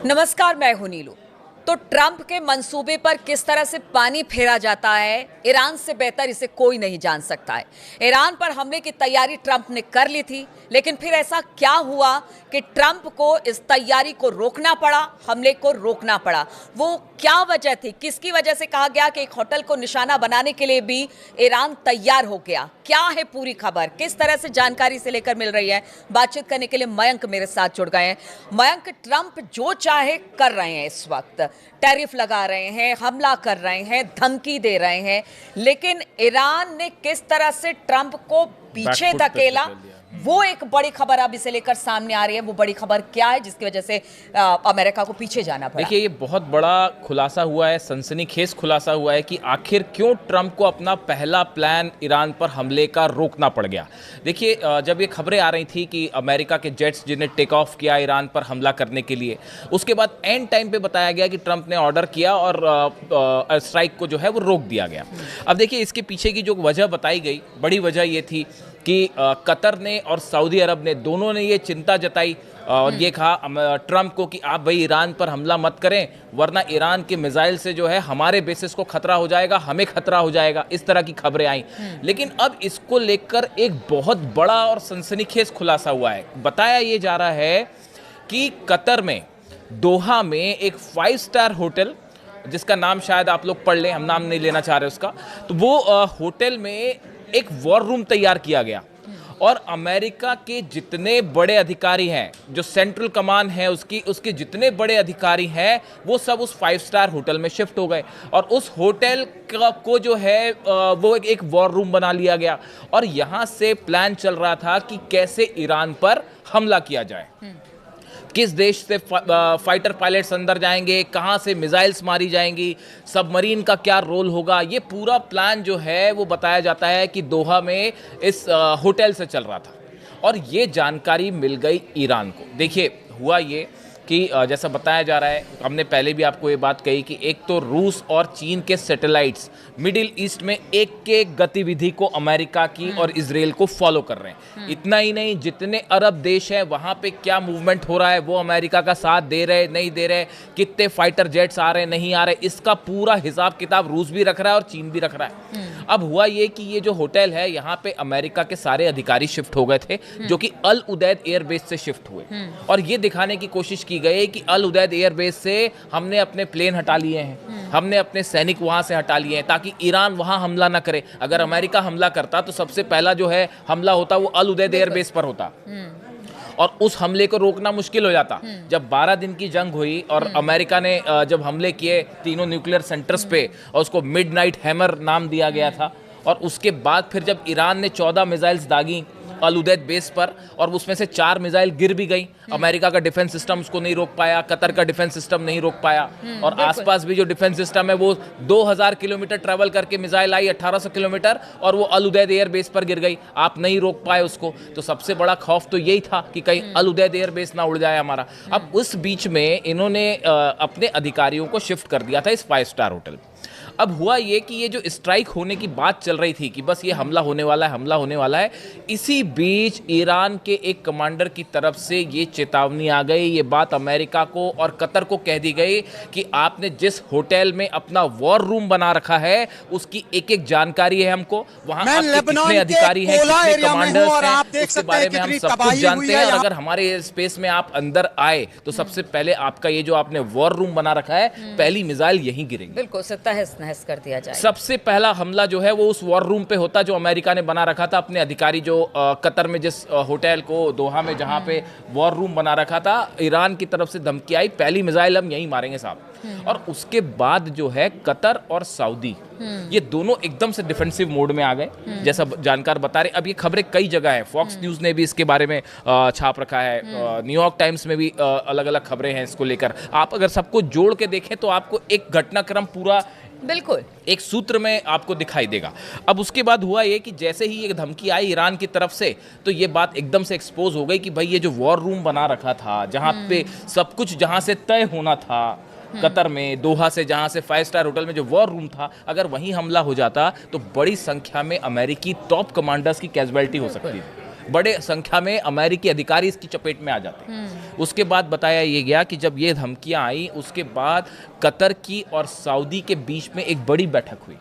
नमस्कार, मैं हूं नीलू। तो ट्रंप के मंसूबे पर किस तरह से पानी फेरा जाता है, ईरान से बेहतर इसे कोई नहीं जान सकता है। ईरान पर हमले की तैयारी ट्रंप ने कर ली थी, लेकिन फिर ऐसा क्या हुआ कि ट्रंप को इस तैयारी को रोकना पड़ा, हमले को रोकना पड़ा। वो क्या वजह थी, किसकी वजह से कहा गया कि एक होटल को निशाना बनाने के लिए भी ईरान तैयार हो गया? क्या है पूरी खबर, किस तरह से जानकारी से लेकर मिल रही है? बातचीत करने के लिए मयंक मेरे साथ जुड़ गए हैं। मयंक, ट्रंप जो चाहे कर रहे हैं इस वक्त, टैरिफ लगा रहे हैं, हमला कर रहे हैं, धमकी दे रहे हैं, लेकिन ईरान ने किस तरह से ट्रंप को पीछे धकेला, वो एक बड़ी खबर अब इसे लेकर सामने आ रही है। वो बड़ी खबर क्या है जिसकी वजह से अमेरिका को पीछे जाना पड़ा? देखिए, ये बहुत बड़ा खुलासा हुआ है, सनसनीखेज खुलासा हुआ है कि आखिर क्यों ट्रंप को अपना पहला प्लान ईरान पर हमले का रोकना पड़ गया। देखिए, जब ये खबरें आ रही थी कि अमेरिका के जेट्स जिन्हें टेक ऑफ किया ईरान पर हमला करने के लिए, उसके बाद एंड टाइम पे बताया गया कि ट्रंप ने ऑर्डर किया और स्ट्राइक को जो है वो रोक दिया गया। अब देखिए, इसके पीछे की जो वजह बताई गई, बड़ी वजह ये थी कि कतर ने और सऊदी अरब ने, दोनों ने ये चिंता जताई और ये कहा ट्रंप को कि आप भाई ईरान पर हमला मत करें, वरना ईरान के मिसाइल से जो है हमारे बेसिस को खतरा हो जाएगा, हमें खतरा हो जाएगा। इस तरह की खबरें आई। लेकिन अब इसको लेकर एक बहुत बड़ा और सनसनीखेज खुलासा हुआ है। बताया ये जा रहा है कि कतर में, दोहा में एक 5 स्टार होटल, जिसका नाम शायद आप लोग पढ़ लें, हम नाम नहीं लेना चाह रहे उसका, तो वो होटल में एक वॉर रूम तैयार किया गया और अमेरिका के जितने बड़े अधिकारी हैं, जो सेंट्रल कमान है उसके जितने बड़े अधिकारी हैं, वो सब उस 5 स्टार होटल में शिफ्ट हो गए और उस होटल को जो है वो एक वॉर रूम बना लिया गया। और यहाँ से प्लान चल रहा था कि कैसे ईरान पर हमला किया जाए, किस देश से फाइटर पायलट्स अंदर जाएंगे, कहां से मिसाइल्स मारी जाएंगी, सबमरीन का क्या रोल होगा। ये पूरा प्लान जो है वो बताया जाता है कि दोहा में इस होटल से चल रहा था और ये जानकारी मिल गई ईरान को। देखिए, हुआ ये कि जैसा बताया जा रहा है, हमने पहले भी आपको ये बात कही कि एक तो रूस और चीन के सैटेलाइट्स मिडिल ईस्ट में एक एक गतिविधि को अमेरिका की और इजराइल को फॉलो कर रहे हैं। इतना ही नहीं, जितने अरब देश हैं वहाँ पे क्या मूवमेंट हो रहा है, वो अमेरिका का साथ दे रहे नहीं दे रहे, कितने फाइटर जेट्स आ रहे नहीं आ रहे, इसका पूरा हिसाब किताब रूस भी रख रहा है और चीन भी रख रहा है। अब हुआ ये कि ये जो होटल है, यहाँ पे अमेरिका के सारे अधिकारी शिफ्ट हो गए थे, जो कि अल उदैद एयरबेस से शिफ्ट हुए और ये दिखाने की कोशिश की गई कि अल उदैद एयरबेस से हमने अपने प्लेन हटा लिए हैं, हमने अपने सैनिक वहां से हटा लिए हैं ताकि ईरान वहां हमला ना करे। अगर अमेरिका हमला करता तो सबसे पहला जो है हमला होता वो अल उदैद एयरबेस पर होता और उस हमले को रोकना मुश्किल हो जाता। जब 12 दिन की जंग हुई और अमेरिका ने जब हमले किए तीनों न्यूक्लियर सेंटर्स पे, और उसको मिडनाइट हैमर नाम दिया गया था, और उसके बाद फिर जब ईरान ने 14 मिसाइल्स दागी अल उदैद बेस पर और उसमें से 4 मिसाइल गिर भी गई, अमेरिका का डिफेंस सिस्टम उसको नहीं रोक पाया, कतर का डिफेंस सिस्टम नहीं रोक पाया, और आसपास भी जो डिफेंस सिस्टम है वो 2000 किलोमीटर ट्रैवल करके मिसाइल आई 1800 किलोमीटर और वो अल उदैद एयर बेस पर गिर गई, आप नहीं रोक पाए उसको। तो सबसे बड़ा खौफ तो यही था कि कहीं अल उदैद एयर बेस ना उड़ जाए हमारा। अब उस बीच में इन्होंने अपने अधिकारियों को शिफ्ट कर दिया था इस 5 स्टार होटल। अब हुआ ये कि ये जो स्ट्राइक होने की बात चल रही थी कि बस ये हमला होने वाला है, हमला होने वाला है, इसी बीच ईरान के एक कमांडर की तरफ से ये चेतावनी आ गई, ये बात अमेरिका को और कतर को कह दी गई कि आपने जिस होटल में अपना वॉर रूम बना रखा है उसकी एक एक जानकारी है हमको, वहां कितने अधिकारी हैं, कितने कमांडर्स हैं, उसके बारे में हम सब कुछ जानते हैं, और अगर हमारे स्पेस में आप अंदर आए तो सबसे पहले आपका ये जो आपने वॉर रूम बना रखा है, पहली मिसाइल यहीं गिरेगी। बिल्कुल, सकता है नहस कर दिया जाए। सबसे पहला हमला जो है वो उस वॉर रूम पे होता जो अमेरिका ने बना रखा था। अपने अधिकारी जो कतर में जिस होटल को, दोहा में जहां पे वॉर रूम बना रखा था, ईरान की तरफ से धमकी आई, पहली मिसाइल हम यहीं मारेंगे साहब। और उसके बाद जो है कतर और सऊदी, ये दोनों एकदम से डिफेंसिव मोड में आ गए, जैसा जानकार बता रहे। अब ये खबरें कई जगह है, फॉक्स न्यूज ने भी इसके बारे में छाप रखा है, न्यूयॉर्क टाइम्स में भी अलग अलग खबरें हैं इसको लेकर। आप अगर सबको जोड़ के देखें तो आपको एक घटनाक्रम पूरा बिल्कुल एक सूत्र में आपको दिखाई देगा। अब उसके बाद हुआ ये कि जैसे ही ये धमकी आई ईरान की तरफ से, तो ये बात एकदम से एक्सपोज हो गई कि भाई ये जो वॉर रूम बना रखा था, जहां पे सब कुछ जहां से तय होना था, कतर में, दोहा से, जहां से 5 स्टार होटल में जो वॉर रूम था, अगर वहीं हमला हो जाता तो बड़ी संख्या में अमेरिकी टॉप कमांडर्स की कैजुअलिटी हो सकती थी। बड़े संख्या में अमेरिकी अधिकारी इसकी चपेट में आ जाते हैं। उसके बाद बताया ये गया कि जब ये धमकियां आई उसके बाद कतर की और सऊदी के बीच में एक बड़ी बैठक हुई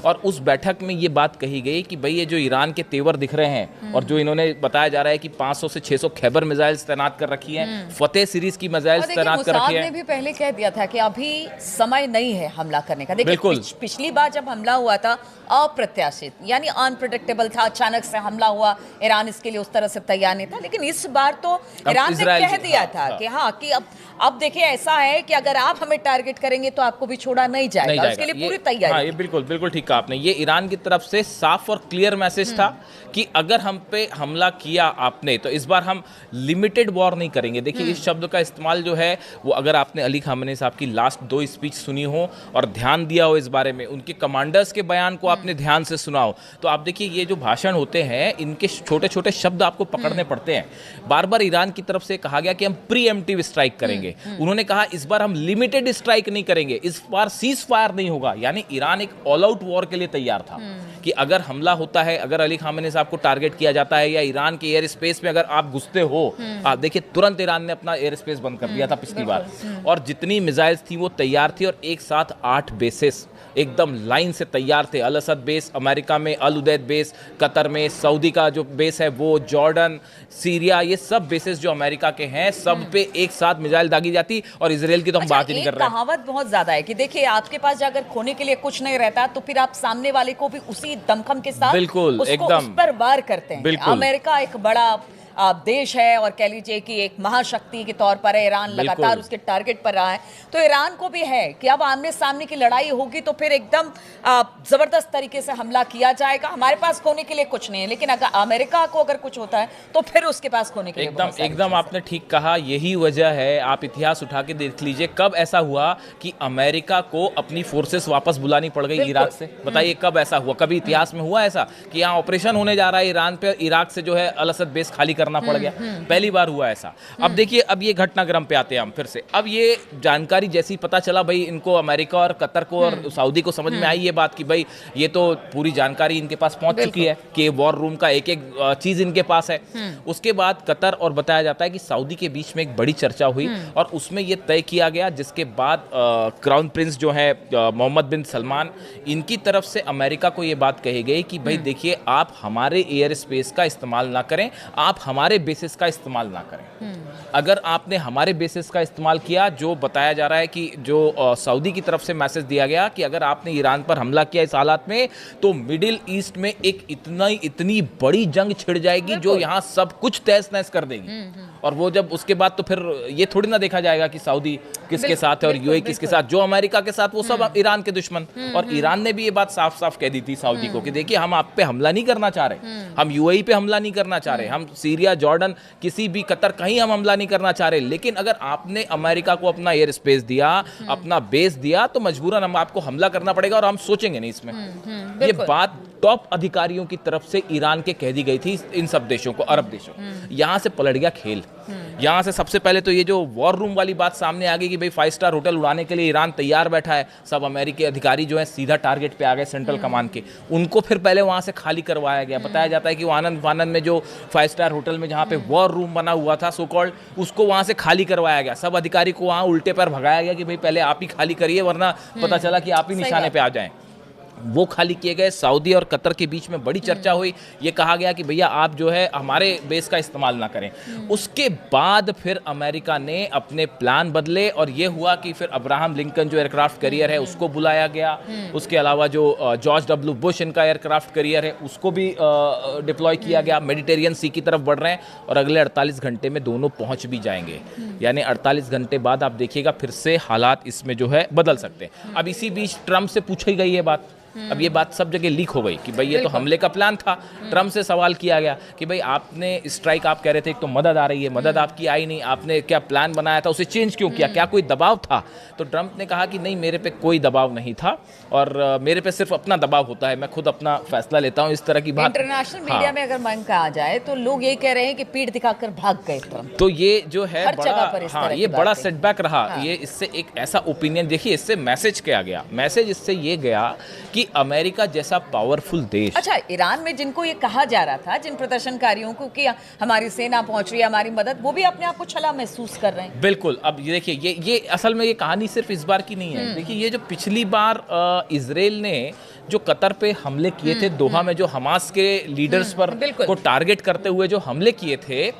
और उस बैठक में ये बात कही गई कि भाई ये जो ईरान के तेवर दिख रहे हैं और जो इन्होंने बताया जा रहा है कि 500 से 600 खैबर मिसाइल्स तैनात कर रखी हैं, फतेह सीरीज की मिसाइल्स तैनात कर रखी हैं। ने भी पहले कह दिया था कि अभी समय नहीं है हमला करने का। देखिए पिछली बार जब हमला हुआ था अप्रत्याशित यानी अनप्रेडिक्टेबल था, अचानक से हमला हुआ, ईरान इसके लिए उस तरह से तैयार नहीं था। लेकिन इस बार तो ईरान ने कह दिया था कि हाँ कि अब देखिए ऐसा है कि अगर आप हमें टारगेट करेंगे तो आपको भी छोड़ा नहीं जाएगा, उसके लिए पूरी तैयारी। हाँ, ये बिल्कुल ठीक कहा आपने। ये ईरान की तरफ से साफ और क्लियर मैसेज था कि अगर हम पे हमला किया आपने तो इस बार हम लिमिटेड वॉर नहीं करेंगे। देखिए इस शब्द का इस्तेमाल जो है वो अगर आपने अली खामेनी साहब की लास्ट 2 स्पीच सुनी हो और ध्यान दिया हो इस बारे में, उनके कमांडर्स के बयान को आपने ध्यान से सुना हो, तो आप देखिए ये जो भाषण होते हैं इनके छोटे छोटे शब्द आपको पकड़ने पड़ते हैं। बार बार ईरान की तरफ से कहा गया कि हम प्रीएम्प्टिव स्ट्राइक करेंगे। उन्होंने कहा इस बार हम लिमिटेड स्ट्राइक नहीं करेंगे, इस बार सीज फायर नहीं होगा। यानी ईरान एक ऑल आउट वॉर के लिए तैयार था कि अगर हमला होता है, अगर अली खामेनी साहब को टारगेट किया जाता है या ईरान के एयर स्पेस में अगर आप घुसते हो, आप देखिए तुरंत ईरान ने अपना एयर स्पेस बंद कर दिया था पिछली बार, और जितनी मिसाइल्स थी वो तैयार थी और एक साथ 8 बेसेस एकदम लाइन से तैयार थे। अल असद बेस अमेरिका में, अल उदैद बेस कतर में, सऊदी का जो बेस है वो, जॉर्डन, सीरिया, ये सब बेसेस जो अमेरिका के हैं सब पे एक साथ मिसाइल दागी जाती। और इजराइल की तो हम बात ही नहीं कर रहे हैं। कहावत बहुत ज्यादा है कि देखिए आपके पास अगर खोने के लिए कुछ नहीं रहता तो फिर आप सामने वाले को भी उसी दमखम के साथ बिल्कुल एकदम उस पर वार करते हैं। अमेरिका एक बड़ा देश है और कह लीजिए कि एक महाशक्ति के तौर पर है, ईरान लगातार उसके टारगेट पर रहा है, तो ईरान को भी है कि अब आमने सामने की लड़ाई होगी तो फिर एकदम जबरदस्त तरीके से हमला किया जाएगा। हमारे पास खोने के लिए कुछ नहीं है, लेकिन अगर अमेरिका को अगर कुछ होता है तो फिर उसके पास खोने के लिए एकदम आपने ठीक कहा। यही वजह है, आप इतिहास उठा के देख लीजिए कब ऐसा हुआ कि अमेरिका को अपनी फोर्सेस वापस बुलानी पड़ गई इराक से। बताइए कब ऐसा हुआ? कभी इतिहास में हुआ ऐसा कि यहाँ ऑपरेशन होने जा रहा है ईरान पे, इराक से जो है अल असद बेस खाली करना पड़ गया? पहली बार हुआ ऐसा। अब देखिए अब ये घटनाक्रम पे आते हैं हम फिर से। अब ये जानकारी जैसी पता चला भाई इनको, अमेरिका और कतर को और सऊदी को समझ में आई ये बात कि भाई ये तो पूरी जानकारी इनके पास पहुंच चुकी है कि वॉर रूम का एक एक चीज इनके पास है। उसके बाद कतर और बताया जाता है कि सऊदी के बीच में एक बड़ी चर्चा हुई और उसमें ये तय किया गया, जिसके बाद क्राउन प्रिंस जो है मोहम्मद बिन सलमान, इनकी तरफ से अमेरिका को ये बात कही गई कि भाई देखिए आप हमारे एयर स्पेस का इस्तेमाल ना करें, आप हमारे बेसिस का इस्तेमाल ना करें। अगर आपने हमारे बेसिस का इस्तेमाल किया, जो बताया जा रहा है कि जो सऊदी की तरफ से मैसेज दिया गया कि अगर आपने ईरान पर हमला किया इस हालात में तो मिडिल ईस्ट में एक इतनी बड़ी जंग छिड़ जाएगी जो यहाँ सब कुछ तहस नहस कर देगी। और वो जब उसके बाद तो फिर ये थोड़ी ना देखा जाएगा कि सऊदी किसके साथ है और यूएई किसके साथ, जो अमेरिका के साथ वो सब ईरान के दुश्मन। और ईरान ने भी ये बात साफ साफ कह दी थी सऊदी को कि देखिए हम आप पे हमला नहीं करना चाह रहे, हम यूएई पे हमला नहीं करना चाह रहे, हम सीरिया, जॉर्डन, किसी भी कतर, कहीं हम हमला नहीं करना चाह रहे, लेकिन अगर आपने अमेरिका को अपना एयर स्पेस दिया, अपना बेस दिया, तो मजबूरन हम आपको हमला करना पड़ेगा और हम सोचेंगे नहीं इसमें। ये बात टॉप अधिकारियों की तरफ से ईरान के कह दी गई थी इन सब देशों को, अरब देशों। यहां से पलट गया खेल। यहां से सबसे पहले तो ये जो वॉर रूम वाली बात सामने आ गई कि भाई 5 स्टार होटल उड़ाने के लिए ईरान तैयार बैठा है, सब अमेरिकी अधिकारी जो है सीधा टारगेट पे आ गए सेंट्रल कमांड के, उनको फिर पहले वहां से खाली करवाया गया। बताया जाता है कि वो आनंद में जो 5 स्टार होटल में जहां पे वॉर रूम बना हुआ था सो कॉल्ड, उसको वहां से खाली करवाया गया। सब अधिकारी को वहां उल्टे पर भगाया गया कि भाई पहले आप ही खाली करिए वरना पता चला कि आप ही निशाने पे आ जाएं। वो खाली किए गए। सऊदी और कतर के बीच में बड़ी चर्चा हुई, ये कहा गया कि भैया आप जो है हमारे बेस का इस्तेमाल ना करें। उसके बाद फिर अमेरिका ने अपने प्लान बदले और ये हुआ कि फिर अब्राहम लिंकन जो एयरक्राफ्ट कैरियर है उसको बुलाया गया। उसके अलावा जो जॉर्ज डब्ल्यू बुश इनका एयरक्राफ्ट कैरियर है उसको भी डिप्लॉय किया गया। मेडिटेरियन सी की तरफ बढ़ रहे हैं और अगले 48 घंटे में दोनों पहुंच भी जाएंगे। यानी 48 घंटे बाद आप देखिएगा फिर से हालात इसमें जो है बदल सकते हैं। अब इसी बीच ट्रंप से पूछी गई ये बात, अब ये बात सब जगह लीक हो गई कि भाई ये तो हमले का प्लान था। ट्रंप से सवाल किया गया कि भाई आपने स्ट्राइक, आप कह रहे थे एक तो मदद आ रही है, मदद आपकी आई नहीं, आपने क्या प्लान बनाया था उसे चेंज क्यों किया, क्या कोई दबाव था? तो ट्रंप ने कहा कि नहीं, मेरे पे कोई दबाव नहीं था और मेरे पे सिर्फ अपना दबाव होता है, मैं खुद अपना फैसला लेता हूँ। इस तरह की बात इंटरनेशनल मीडिया में अगर मन का आ जाए तो लोग ये कह रहे हैं कि पीठ दिखाकर भाग गए ट्रंप। तो ये जो है बड़ा, ये बड़ा सेटबैक रहा। ये इससे एक ऐसा ओपिनियन, देखिए इससे मैसेज क्या गया, मैसेज इससे ये गया कि कि अमेरिका जैसा पावरफुल देश। अच्छा, ईरान में जिनको ये कहा जा रहा था, जिन प्रदर्शनकारियों को कि हमारी सेना पहुंच रही है, हमारी मदद, वो भी अपने आप को छला महसूस कर रहे हैं। बिल्कुल। अब ये देखिए, ये असल में ये कहानी सिर्फ इस बार की नहीं है। देखिए, ये जो पिछली बार इजराइल ने जो कतर पे हमले किए थे, दोहा में जो हमास के लीडर्स पर को टारगेट करते हुए जो हमले किए थे,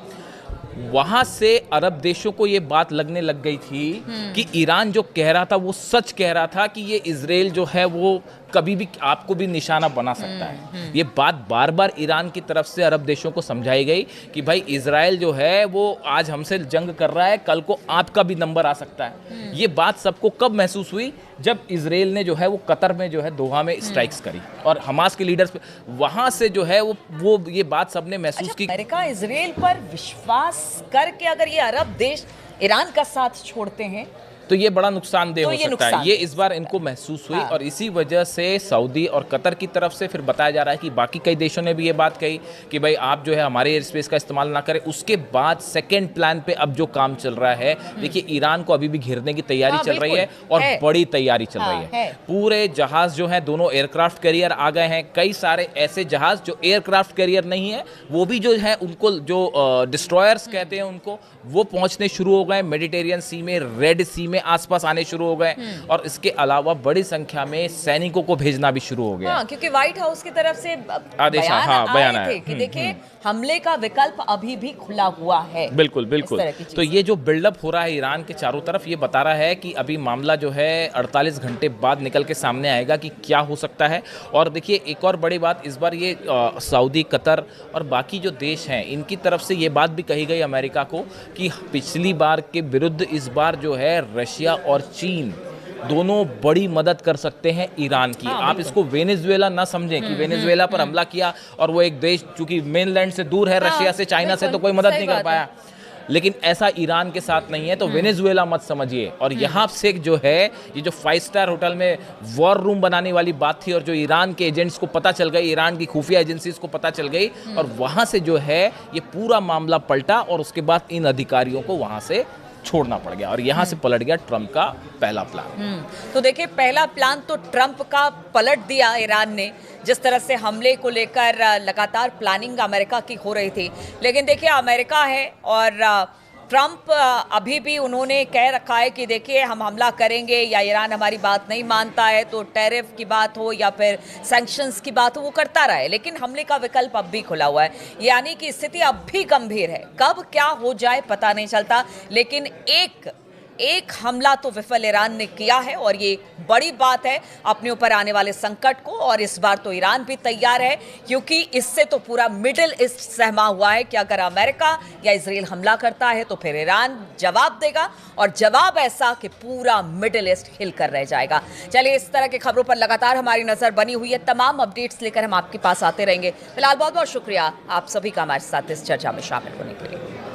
वहां से अरब देशों को ये बात लगने लग गई थी कि ईरान जो कह रहा था वो सच कह रहा था, कि ये इजराइल जो है वो कभी भी आपको भी निशाना बना सकता है। ये बात बार बार ईरान की तरफ से अरब देशों को समझाई गई कि भाई इजराइल जो है वो आज हमसे जंग कर रहा है, कल को आपका भी नंबर आ सकता है। ये बात सबको कब महसूस हुई? जब इजराइल ने जो है वो कतर में जो है दोहा में स्ट्राइक्स करी और हमास के लीडर्स पे, वहां से जो है वो ये बात सबने महसूस की। अमेरिका इजराइल पर विश्वास करके अगर ये अरब देश ईरान का साथ छोड़ते हैं तो ये बड़ा नुकसानदेह हो सकता है। ये इस बार इनको महसूस हुई। हाँ। और इसी वजह से सऊदी और कतर की तरफ से फिर बताया जा रहा है कि बाकी कई देशों ने भी ये बात कही कि भाई आप जो है हमारे एयर स्पेस का इस्तेमाल ना करें। उसके बाद सेकेंड प्लान पे अब जो काम चल रहा है, देखिए ईरान को अभी भी घेरने की तैयारी चल रही है और बड़ी तैयारी चल रही है। पूरे जहाज जो है, दोनों एयरक्राफ्ट कैरियर आ गए हैं। कई सारे ऐसे जहाज जो एयरक्राफ्ट कैरियर नहीं है, वो भी जो है उनको जो डिस्ट्रॉयर्स कहते हैं उनको, वो पहुंचने शुरू हो गए मेडिटेरियन सी में, रेड सी में आसपास आने शुरू हो गए। और इसके अलावा बड़ी संख्या में सैनिकों को भेजना भी शुरू हो गया। हाँ, क्योंकि व्हाइट हाउस की तरफ से आदेश बयान आए थे कि देखिए हमले का विकल्प अभी भी खुला हुआ है। बिल्कुल बिल्कुल। तो ये जो बिल्डअप हो रहा है ईरान के चारों तरफ, ये बता रहा है कि अभी मामला जो है 48 घंटे बाद निकल के सामने आएगा कि क्या हो सकता है। और देखिए एक और बड़ी बात, इस बार ये सऊदी, कतर और बाकी जो देश हैं, इनकी तरफ से ये बात भी कही गई अमेरिका को कि पिछली बार के विरुद्ध इस बार जो है रशिया और चीन दोनों बड़ी मदद कर सकते हैं ईरान की। आप इसको वेनेजुएला ना समझें कि वेनेजुएला पर हमला किया और वो एक देश चूंकि मेनलैंड से दूर है, रशिया से, चाइना से, तो कोई मदद नहीं कर पाया। लेकिन ऐसा ईरान के साथ नहीं है, तो वेनेजुएला मत समझिए। और यहाँ से जो है ये जो 5 स्टार होटल में वॉर रूम बनाने वाली बात थी और जो ईरान के एजेंट्स को पता चल गई, ईरान की खुफिया एजेंसीज को पता चल गई, और वहाँ से जो है ये पूरा मामला पलटा और उसके बाद इन अधिकारियों को वहाँ से छोड़ना पड़ गया और यहाँ से पलट गया ट्रंप का पहला प्लान। तो देखिए पहला प्लान तो ट्रंप का पलट दिया ईरान ने, जिस तरह से हमले को लेकर लगातार प्लानिंग अमेरिका की हो रही थी। लेकिन देखिए अमेरिका है और ट्रंप अभी भी उन्होंने कह रखा है कि देखिए हम हमला करेंगे या ईरान हमारी बात नहीं मानता है तो टैरिफ की बात हो या फिर सैंक्शंस की बात हो, वो करता रहा है। लेकिन हमले का विकल्प अब भी खुला हुआ है, यानी कि स्थिति अब भी गंभीर है। कब क्या हो जाए पता नहीं चलता, लेकिन एक हमला तो विफल ईरान ने किया है और ये बड़ी बात है अपने ऊपर आने वाले संकट को। और इस बार तो ईरान भी तैयार है, क्योंकि इससे तो पूरा मिडिल ईस्ट सहमा हुआ है कि अगर अमेरिका या इजराइल हमला करता है तो फिर ईरान जवाब देगा, और जवाब ऐसा कि पूरा मिडिल ईस्ट हिल कर रह जाएगा। चलिए, इस तरह की खबरों पर लगातार हमारी नजर बनी हुई है। तमाम अपडेट्स लेकर हम आपके पास आते रहेंगे। फिलहाल बहुत बहुत शुक्रिया आप सभी का हमारे साथ इस चर्चा में शामिल होने के लिए।